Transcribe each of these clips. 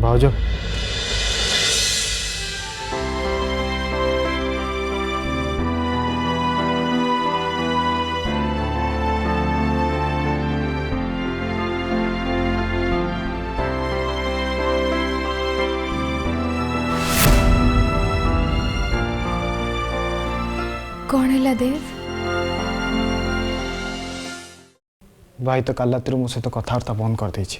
भाउज कौन है देव? भाई तो काल रात मो सहित कथबार्ता बंद कर देछि।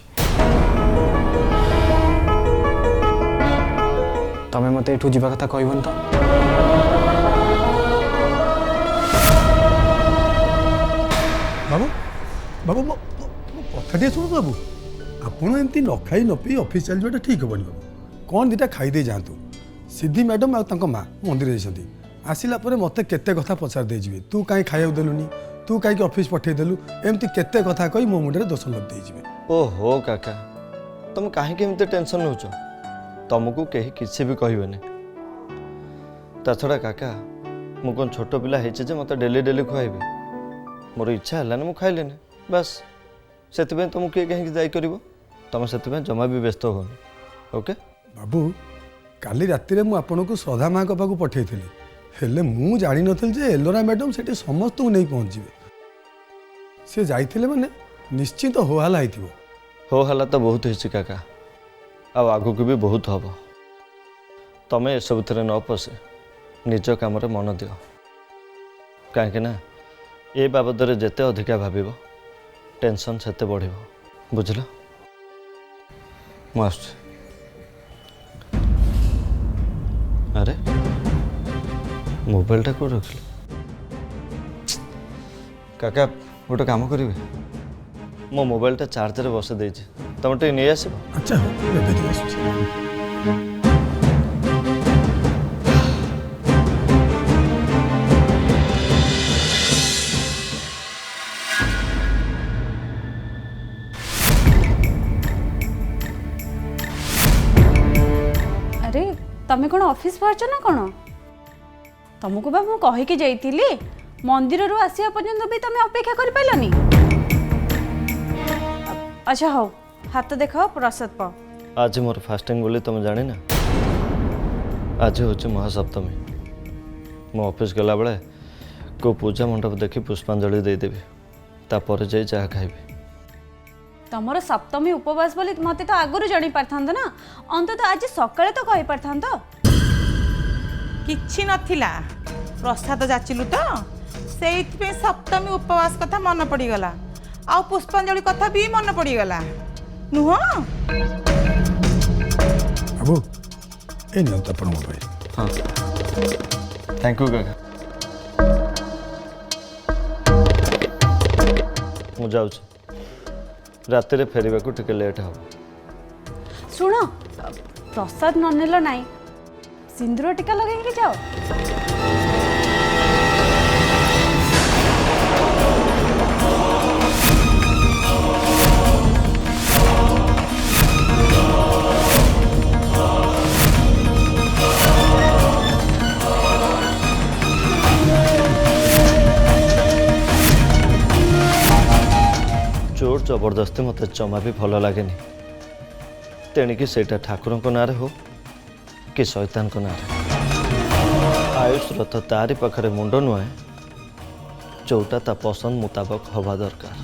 तमें मत एठू जीवा कथा कहबन तो? बाबू बाबू मो कथा शुणु बाबू आपण एमती न खाई न पी ऑफिस चल जाटा ठीक हेनी बाबू कौन दीटा खाईदे जातु सिद्धि मैडम आ माँ मंदिर जाती आसला मत केते कथा पचार दे जी तू कहीं खाया देलुनी तू कहीं ऑफिस पठेदेलु एमती केते कथा कही मो मुंडे दोष लद दे। ओहो काका तुम कहीं टेंशन नौ तुमको कहीं किसी भी कहबेनि ता छड़ा काका मु कौन छोट पिला है मत डेली डेली खुआबे मोर इच्छा है मुझे खाइलेनि बस से तुमको किए कहीं जाकर तुम से जमा भी व्यस्त होनी ओके बाबू काली राति मु आपन को श्रद्धा माँ पाक पठे हेले मु जानी नथिल जे एलोरा मैडम सेठी समस्त को नहीं पहुँचे सी जाइथिले माने निश्चित होहाला होइथिबो। होहाला तो बहुत होइछि काका आगु को भी बहुत हम तमें ये सब थे न पशे निज काम मन दियो कहीं ना ये बाबद जिते अधिका भाव टेंशन सेते बढ़ बुझल मुझे अरे मोबाइलटा कौन रखिल काका गोटे काम करेंगे मो मोबाइलटा चार्जर बस दे तुम टे नहीं आस। अच्छा अरे तमें कौन ऑफिस पहुँच ना कौन तुमको बा मुझे कहीकि जाइली मंदिर रू आसिया पर्यंत भी तुम अपेक्षा कर पाइलनी। अच्छा हो हाथ देखाओ प्रसाद पाओ। आज मोर फास्टिंग बोली तुम जानी ना आज हूँ महासप्तमी मो ऑफिस गला बेले को पूजा मंडप देखी पुष्पांजलि देदेवी तापर जाई चाह खाइबी। तमर सप्तमी उपवास बोली मते तो आगुरी जानी पारथांत ना अंतत आज सकाळे तो कहि पारथांत। किछि नथिला प्रसाद जाचिलु तो सेइथि सप्तमी उपवास कथा मन पड़ीगला आ पुष्पांजलि कथा भी मन पड़ीगला नुह। बाबू ए नियंत अपन मोबाइल। हाँ थैंक यू काका मु जाऊँ रात फेरवा को टिके लेट हम। शुण प्रसाद न नेल नाई सिंदूर टीका लगे जाओ। जोर जबरदस्ती मत जमा भी भल लगे तेणिकी सेटा ठाकुर को नारे हो कि शैतान को नारे आयुष रथ तारी पाखरे मुंड नुहे जोटा ता पसंद मुताबक हवा दरकार।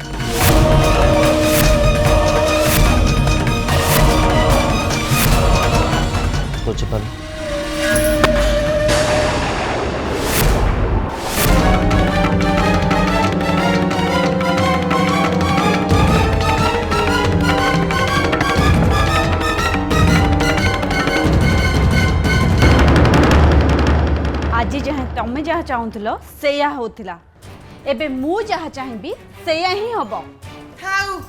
बुझिपाल आज जहाँ तमें जहाँ चाहूल से होता एबे मु जहाँ चाहिए से ही हम। थाउ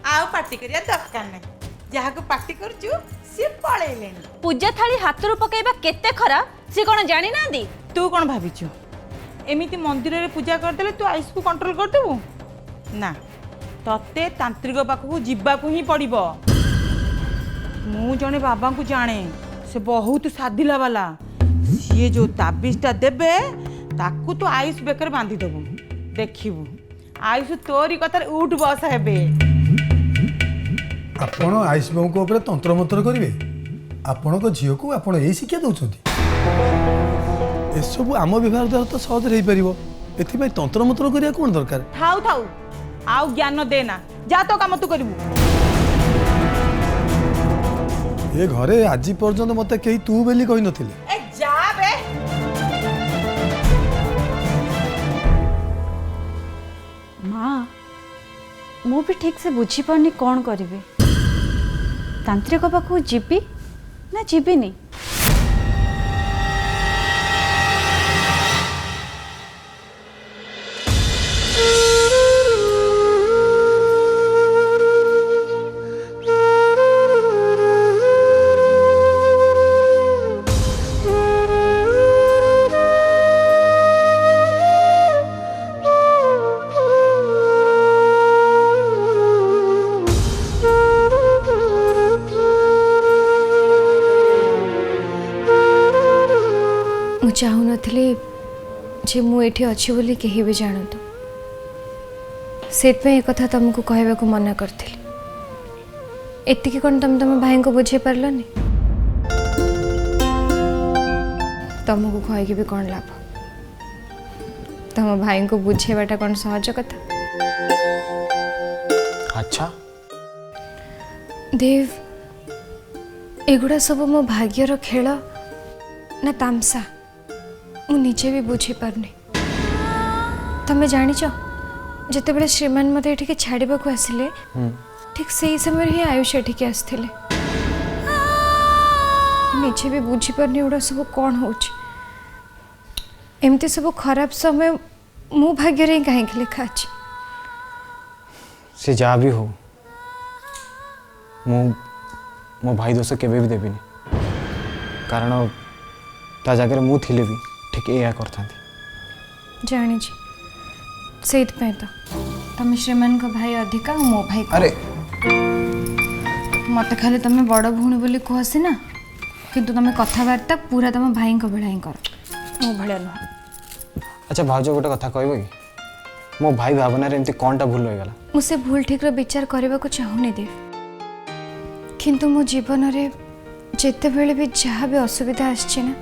आउ पार्टी करिया दरकार नहीं जहाँ को पार्टी करचु सी पळेले पूजा थाली हाथ रू पकेबा केते खराब सी कौन जानी ना दी। तू कौन भाविचु एमिति मंदिर रे पूजा करदेले तू आइस को कंट्रोल कर देबू ना तते तांत्रिक पाखु जीवा को ही पड़िबो। मु जने बाबा को जाने से बहुत साधिला वाला सी जो ताबिजटा देबे ताकू तो आयुष बेकर बांधी देबू देखिबू आयुष तोरी कथार उठ बस हेबे। ଆପଣ ଆୟୁଷ ବାବୁଙ୍କ ଉପରେ ତନ୍ତ୍ରମନ୍ତ୍ର କରିବେ? ଆପଣଙ୍କ ଝିଅକୁ ଆପଣ ଏଇ ଶିକ୍ଷା ଦେଉଛନ୍ତି? ଏସବୁ ଆମ ବିଭାଗ ଦ୍ୱାରା ତ ସହଜରେ ହେଇପାରିବ, ଏଥିପାଇଁ ତନ୍ତ୍ରମନ୍ତ୍ର କରିବା କ'ଣ ଦରକାର? ଥାଉ ଥାଉ ଆଉ ଜ୍ଞାନ ଦେ ନା, ଯା ତ କାମ ତୁ କରିବୁ। ଏ ଘରେ ଆଜି ପର୍ଯ୍ୟନ୍ତ ମୋତେ କେହି ତୁ ବୋଲି କହିନଥିଲେ। ଏ ଯା ବେ। ମାँ ମୁଁ ବି ଠିक से बुझीपारनी कौन करी तांत्रिक पाखु जीवी ना जीविनी। चाहू नथिली जे मु एठी अछि बोली केही भी जानतु सेत पे एक कथा तुमको कहबा को मना करथिली। एतिकी कोन तुम भाई को बुझे पारलनी? तुमको कह के भी कौन लाभ? तुम भाई को बुझेबाटा कौन सहज कथा? अच्छा देव एगुड़ा सब मो भाग्यर खेल ना तामसा मु निजे भी बुझी पारनी। तमें जानिच जिते बड़े श्रीमान मत ये छाड़ा को आसिले ठीक से समय ही आयुष एठिके आसथिले। निजे भी बुझी पारनी एगुड़ा सब कौन हो एमती सब खराब समय मो भाग्य रे कहीं लिखा अच्छी से जहाँ भी हो मो भाई दोष केबे भी देविनी, कारण ता जगह मु थिले भी ठीक या करथांती। जानी से तो तुम श्रीमान को भाई अधिका मो भाई को। अरे मत खाली तुम बड़ भूणी बोली कहसी ना, किंतु तुम कथबार्ता पूरा तुम भाई को बेड़ा ही कर मो भाया नुह। अच्छा भाउज गोटे कथा कहब कि मो भाई भावना रे एमती कौनटा भूल होगला? मुझे भूल ठीक विचार करने को चाहूनी देव, किंतु मो जीवन रे जिते बेले भी जहाँ भी असुविधा आसछि ना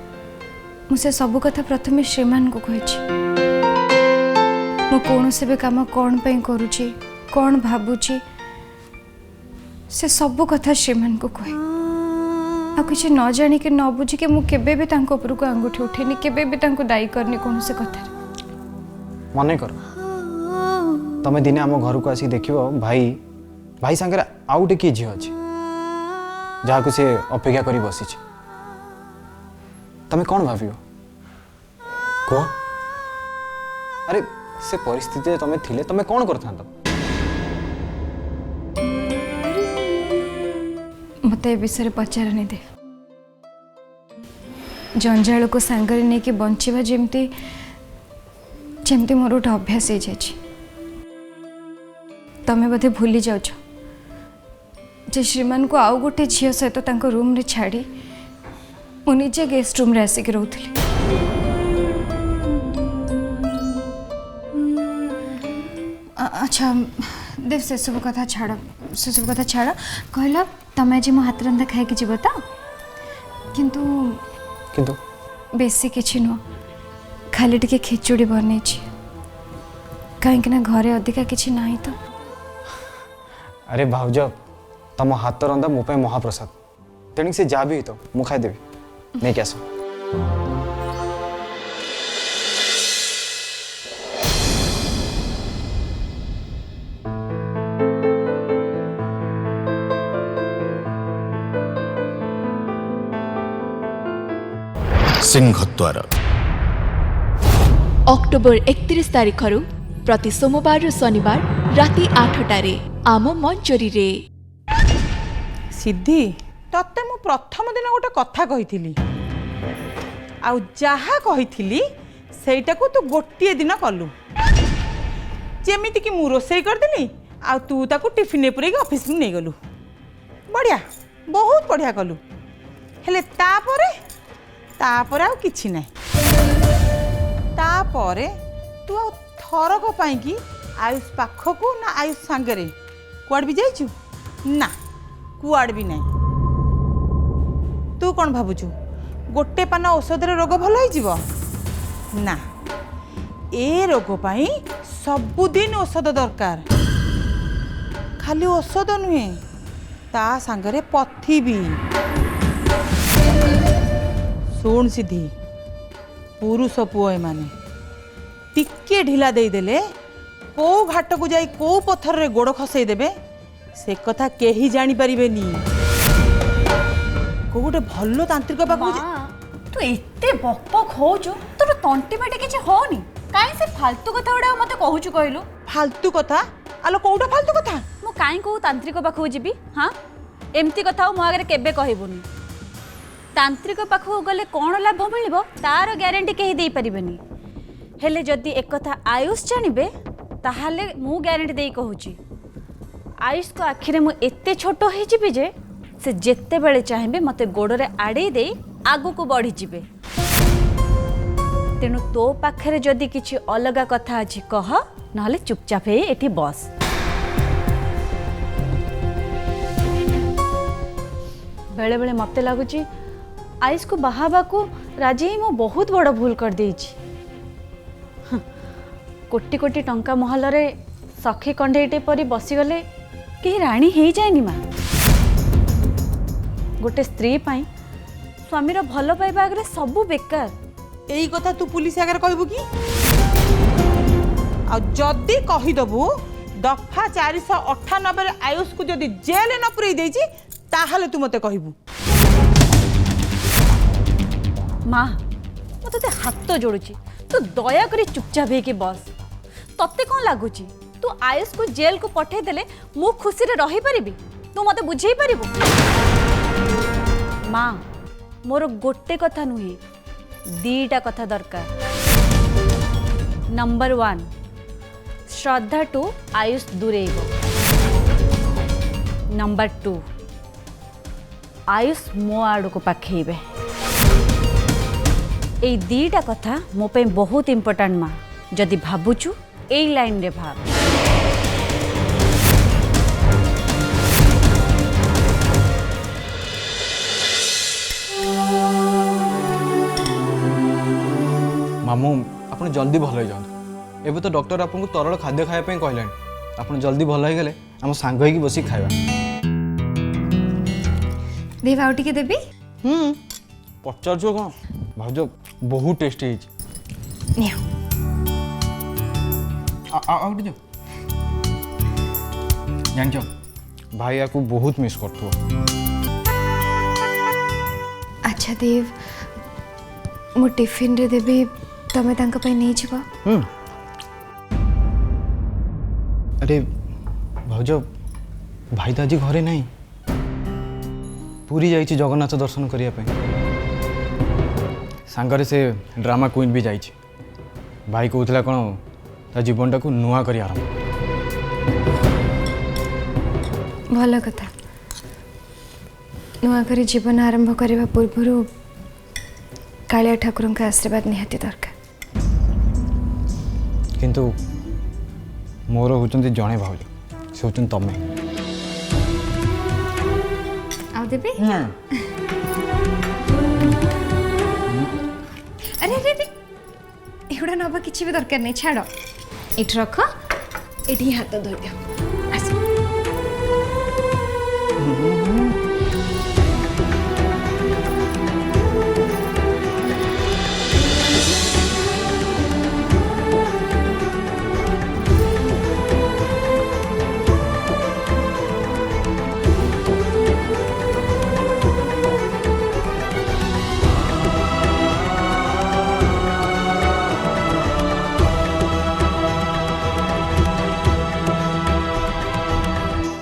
मुझे सब कथा प्रथम श्रीमान को कही। मु कौन से भी काम कौन पे करुची कौन भावुची से सब कथा श्रीमान को कहे। आ किसी न जाणी कि न बुझी कि मुझे भी तांको ऊपर को अंगूठी उठेनी, केबे भी तांको दायी करनी कौन से कथा। मने कर तमे दिने आम घर को आसी देखिबो भाई भाई संगे आउ टे किए झी अछि जहाँ को से अपेक्षा करी बसी छी। तमे कौन भावियो कह? अरे से परिस्थिति तमे थिले तमे कौन करथांत? मत ए विषय पचारनी दे। जंजाल को सांगरे नहीं कि बंचवा जेमती जेमती मोर गोटे अभ्यास हो जाए। तमें बोधे भूली जाओ जे श्रीमान को आउ गोटे झील सहित तांको रूम रे छाड़ी मु निजे गेस्ट रूम रे आसिक रोथली। अच्छा देव से सब कथा छाड़, से सब कथा छाड़। कहला तमें आज मो हाथ रंधा खाई कि जीव तो किंतु किंतु बेसी किछि नुह, खाली टिके खिचुड़ी बनै कहीं घरे अधिका किछि नाही तो। अरे भाउज तम हाथ रंधा मो पे महाप्रसाद, तेणु से जा भी तो मु खाईदेवी नहीं क्या? सिंहद्वार अक्टोबर 31 तारिख प्रति सोमवार शनिवार राति 8टारे आम मंचरी रे। सिद्धि तते मु प्रथम दिन गोटे कथा कही आउ जहा कही सेटा को तू गोटे दिन कलु जेमिति कि मु रोसई करदेली आ तू ताकू टिफिन पुरे ऑफिस में नहीं गलु। बढ़िया बहुत बढ़िया कलु। हेले तापरे आउ किछि नहीं। तापरे तू आ थरक पाई कि आयुष पाखकू ना आयुष सांगरे कुआड भी जाइछु ना कुआड़ भी नहीं। तू कौन भावुचु गोटे पान औषध रोग भल हो ना? ए रोग पाई सबुदिन औषध दरकार। खाली औषध नुहे ता सांगरे पथी भी। शुण सिद्धि पुरुष पुओ एमाने टिके ढिला देदेले को घाट को जाई को पत्थर रे गोड़ खसई देबे से कथा केही जानी परिबेनी। को गोटे भल्लो तांत्रिक पाखु तू एते बक होचु तोर तंटी बाटे किछि होनी काई से फालतू कथा उडा मते कहूचु कहलु। फालतू कथा आलो कोउटा फालतू कथा मु काई को तांत्रिक पाखु जीबी? हां एमती कथा मो आगे केबे कहबुनी। तांत्रिक पाखु गले कोन लाभ मिलिबो तार ग्यारंटी केही देई परिबेनी। हेले जदी एक कथा आयुष जानिबे ताहाले मु ग्यारंटी देई कहूची आयुष को आखिरे मु एते छोटो हे जिबे जे से जेते बेले चाहेबे मते गोड़रे आड़े देई आगु को बढ़ी जिबे। तेणु तो पाखरे जदी किछि अलगा कथा अछि कह नहले चुपचाप हे एठी बस। बेले बेले मते लागुची आयुष को बाहाबा को राजी ही मो बहुत बड़ भूल कर देइछि। कोटी कोटी टंका महल रे सखी कंढेटे परी बसीगले कहीं राणी हो जाएनी माँ। गोटे स्त्री पाई स्वामीर भल पाइबा आगे सबू बेकार। एई कथा तू पुलिस आगे कहबू कि? आ जदी कहीदबू दफा 498 आयुष को जदी जेल न पुरई देइछि ताहले तू मते कहबू। माँ मु तते हाथ जोड़ुची तू दया करी चुपचाप हे बस। तते कौन लगुची तू आयुष को जेल को पठे देले मु खुशी रे रही परिबी? तू मते बुझेई परिबो? माँ मोर गोटे कथा नुहे दीटा कथा दरकार। नंबर 1 श्रद्धा टू आयुष दूरेइबो। नंबर 2 आयुष मो आड़ को पाखेइबे। ए दीटा कथा मो पे बहुत इम्पोर्टेंट माँ। जदि भाबुचु ए लाइन रे भाब। मामू आप जल्दी भल हो जातु। एबे तो डॉक्टर आपको तरल खाद्य खाया कहले आप जल्दी भल हो गले आम सांग होइकी बसी खाइबा। देव आउ टिके देबी? पचार कौन भाज बहुत टेस्टी है। निया जान भाई या बहुत मिस कर। अच्छा देव मु टिफिन रे देबी तमे तांका पई नहीं जीवा। अरे भाज भाई तो आज घरे नहीं पूरी जाइए जगन्नाथ दर्शन करने सांगरे से ड्रामा क्वीन भी जाइए। भाई कहला कौन ता जीवनटा को नुआ कर आरंभ। भल कथा नुआ करी जीवन आरंभ करने पूर्व कालिया ठाकुर का आशीर्वाद निहाती दरकार। किंतु मोर होचंती जणे भाउज से होचन तमे। आउ देबी? अरे अरे अरे एगुड़ा नवा किसी भी दरकार नहीं छाड़ ये रख ये हाथ धोई दियो।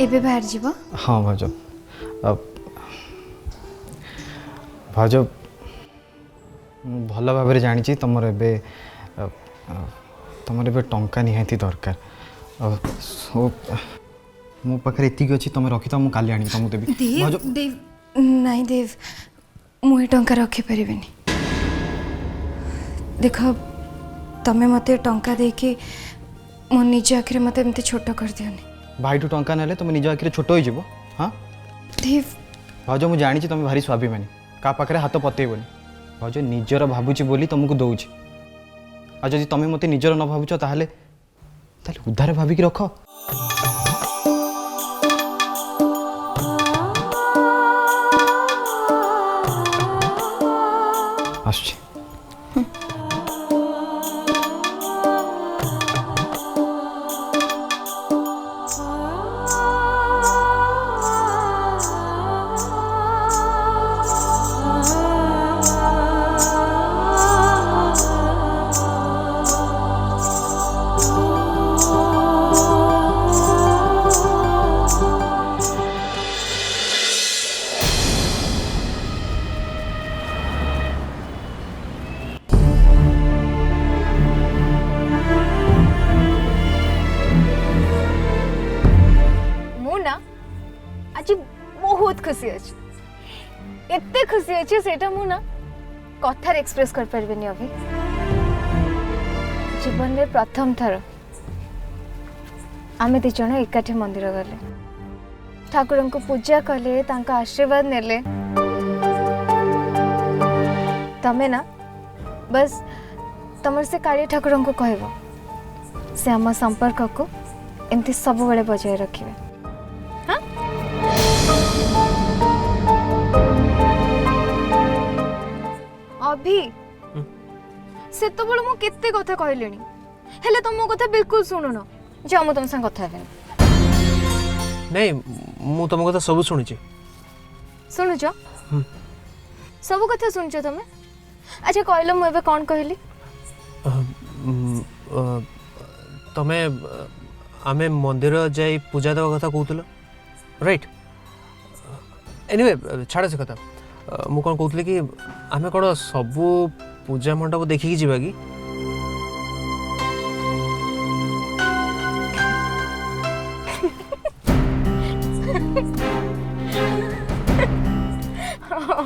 एबे बाहर जीव? हाँ भाज भाज भल भाव जानी तुमर ए टंका निहाती दरकार। मो पाखे एतिक अच्छी तुम रखी तो काली आनी तुमको देवी। देव देव नहीं देव मुझे टंका रखी पारिबेनी। देख तमें मते टंका देके मो निज आखिरे मते एमती छोट कर दियोनी। भाई टू टंका ना तुम निज आखिरे छोट हो। हाँ देव भाज मुझे जानी तुम भारी स्वाभिमानी क्या पाखे हाथ पतेबनी भाज निजर भावुची बोली तुमको दौची आ जदि तुम मत निजर न भावुच ताहले उद्धार भाविकी रख आसुची आज बहुत खुशी अच्छी एते खुशी अच्छी सेटा मु ना कथार एक्सप्रेस कर परबेनी अभी जीवन में प्रथम थर आमे दी जण एकाठी मंदिर गले ठाकुर को पूजा कले तांका आशीर्वाद नेले तमे ना बस तमर से काली ठाकुर को कहबो से आम संपर्क को एमती सब बेले बजाय रखिबे अभी से तो बड़ मु केते कथा कहलेनी हेले तुम मो कथा बिल्कुल सुनुन जा मु तुम संग कथा हेबे नहीं मु तुम कथा सब सुनिछि सुनुछ सब कथा सुनछ तमे अच्छा कहलो मु एबे कोन कहली तमे आमे मंदिर जाई पूजा देवा कथा कहतलो राइट एनीवे छाड़ से कथा मु कौन कहतली कि आमे कौन सबू पूजा मंडप देखिकी जीवा कि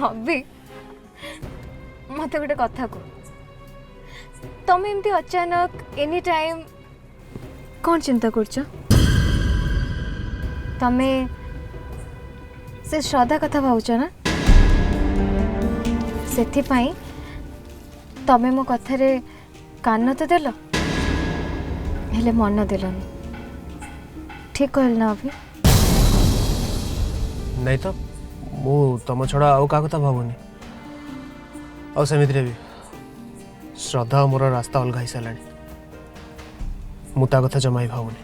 अभी मत गोटे कथा को तुम एमती अचानक एनी टाइम कौन चिंता करछ तमे से श्रद्धा कथा भावुच ना से तमे मो कथारे कान तो देल हेले मन देलनी ठीक कहल ना अभी नहीं तो मु तुम छड़ा आउ का कथा भावुनी और सेमिति भी श्रद्धा और मोर रास्ता अलग ही सारा मुता कथा जमा ही भावुनी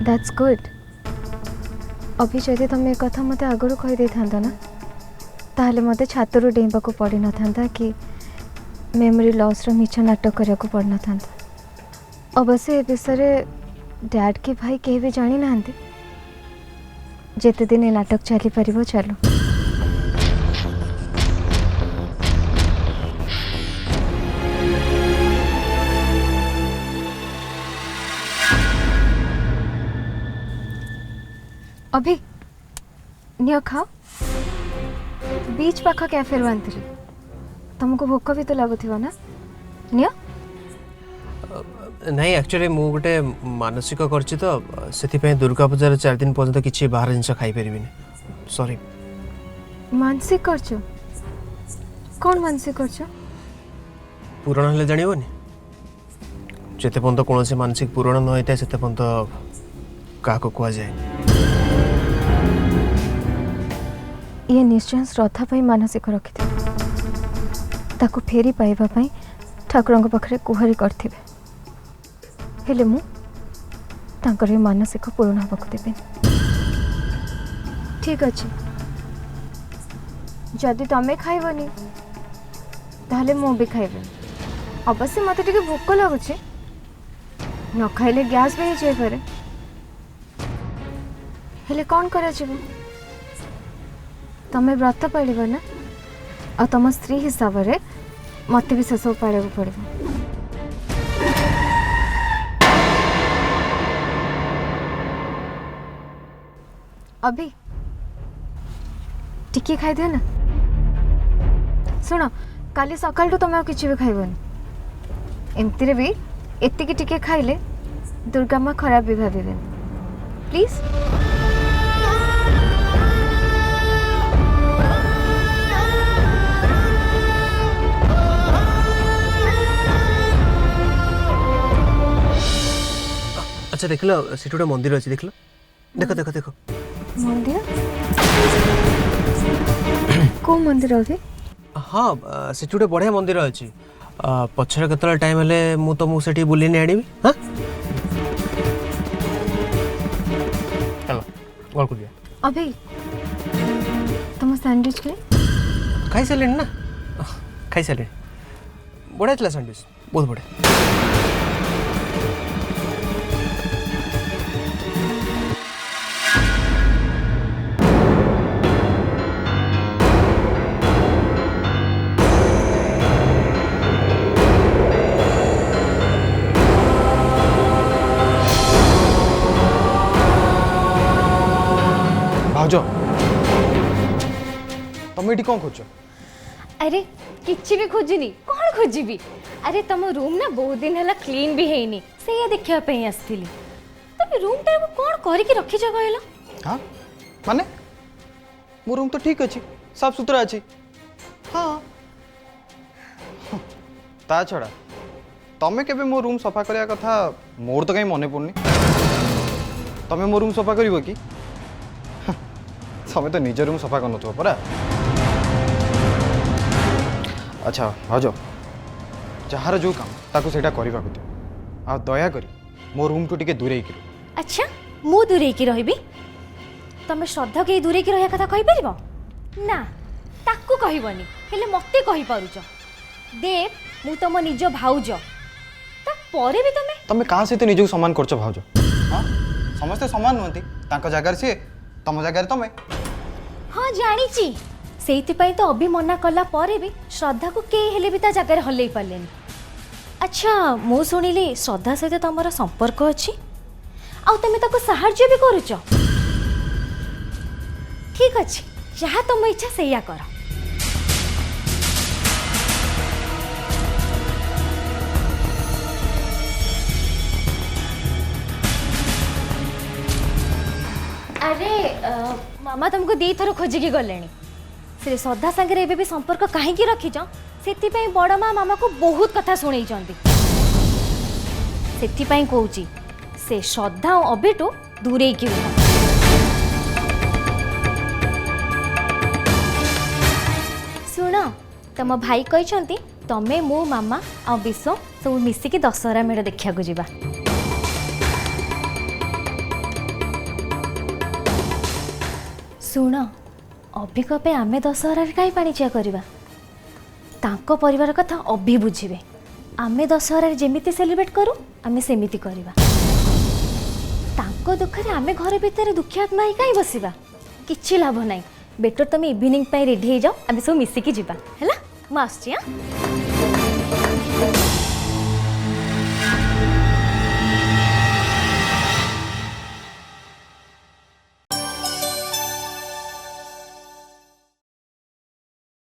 दैट्स गुड अभी जदि तुम एक कथा मत आगु कहीदे था ना ताहले मत छातरू डेइबा को पड़ी न था कि मेमोरी लॉस रो मिछ नाटक करिया को पड़ न था अवश्य ए विषय डैड के भाई कहीं भी जानी ना जेते दिन ए नाटक चली पारिबो चलो अभी नियो खाओ बीच पाख कैफे आंतरी तुमको भोक भी तो लगुथिबो ना नियो नहीं एक्चुअली मु गोटे मानसिक करछि तो सेति पे दुर्गा पूजा 4 दिन पर्यंत किछि बाहर जिंस खाई परिबिनी सॉरी मानसिक करछो कौन मानसिक करछो पूरण हले जानिबोनी जेते पर्यंत कोनोसी मानसिक पूरण न होइता सेते पर्यंत का को कुआ जाए ये निश्चय श्रद्धा पाई मानसिक रखि ताको फेरी पाइबा पाई ठाकुर पाखरे गुहारी करथिबे हेले मु तांकर ये मानसिक पूर्ण होबाक देबे ठीक अछि जदि तमे खाइबनी ताहले मु भी खाइबे अवश्य मते टिके भूख लागुछि न खाइले गैस भी जाय पारे हेले कौन करा जीवो तमे व्रत पालिब ना और तुम स्त्री हिसाब से मत भी से सब पाड़ा पड़ो अभी टिके खाई दियो ना सुनो काली सकाल तो तुम किसी भी खाइबनी एमती भी एतिकी टिके खाइले दुर्गा माँ खराब भी भावे ପ୍ଲିଜ୍। अच्छा देख लो सेठी गोटे मंदिर अच्छी देख लो देख देख देख मंदिर को मंदिर अभी? हाँ सेठी गोटे बढ़िया मंदिर अच्छी पछरे केतला टाइम हेले मु तुमको सेठी बुलेनी आनिबी। हाँ चलो गल कर दिया अभी तुम सैंडविच खाई सारे ना खाई सारे बढ़िया था सैंडविच बहुत बढ़िया। भाउज तुम ये कौन खोज? अरे किछि भी खोजनी कौन खोजी? अरे तुम रूम ना बहुत दिन है क्लीन भी है से देखा आसती तुम रूम टा कौन करके रखी कहल? हाँ माने मो रूम तो ठीक अच्छी साफ सुथरा अच्छी। हाँ ता छड़ा तमें केबे मो रूम सफा करया कथा मोर तो कहीं मने पड़नी। तमें मो रूम सफा करिवो कि? तमें तो निज रूम सफा कर नथो परा। अच्छा भाउज जार जो काम ताको सेटा करबा को दियो आ दया करी मो रूम को टिके दूरे की। अच्छा मु दूरे की रहिबी? तमे श्रद्धा के दूरे की रहिया कथा कहि परिबो ना? ताकू कहिबनी हेले मते कहि पारुछ। देव मु तम निज भाउज ता परे भी तमे कहाँ सहित निजक सम्मान करछ भाउज? हाँ समस्ते समान नुहति तांको जगार से तम जगार तमे। हाँ जानी से तो अभी मना कला परे भी श्रद्धा को के हेले भी ता जगह हल्ले पार्लेनी। अच्छा मु शुणिली श्रद्धा सहित तुमर संपर्क अच्छी आ तुम ताको साहाय्य भी करुच। ठीक अच्छे जहाँ तुम इच्छा सैया कर। अरे मामा तुमको दी थर खोजिकी गले से श्रद्धा सागर एबे भी संपर्क कहीं रखीच से बड़ माँ मामा को बहुत कथा शुणी से कहूँ से श्रद्धा और अबिटू दूरे की रुह। शुण तुम भाई कहते तमें मो मामा आ विश्व सब मिसिकी दशहरा मेढ़ देखा जावा। शुण अभिक पे आमे दशहरा कहीं पाणिचिया करवा तांको परिवार कथा अभी बुझे आमे दशहरा जेमिति सेलिब्रेट करूँ आमे सेमिति करवा। तांको दुख रे आमे घर भितर दुखियात्मा ही कहीं बसवा किछि लाभ नहीं। बेटर तुम इवनिंग रेडी हो जाओ आमे सब मिसिकी जीवा है। मुझे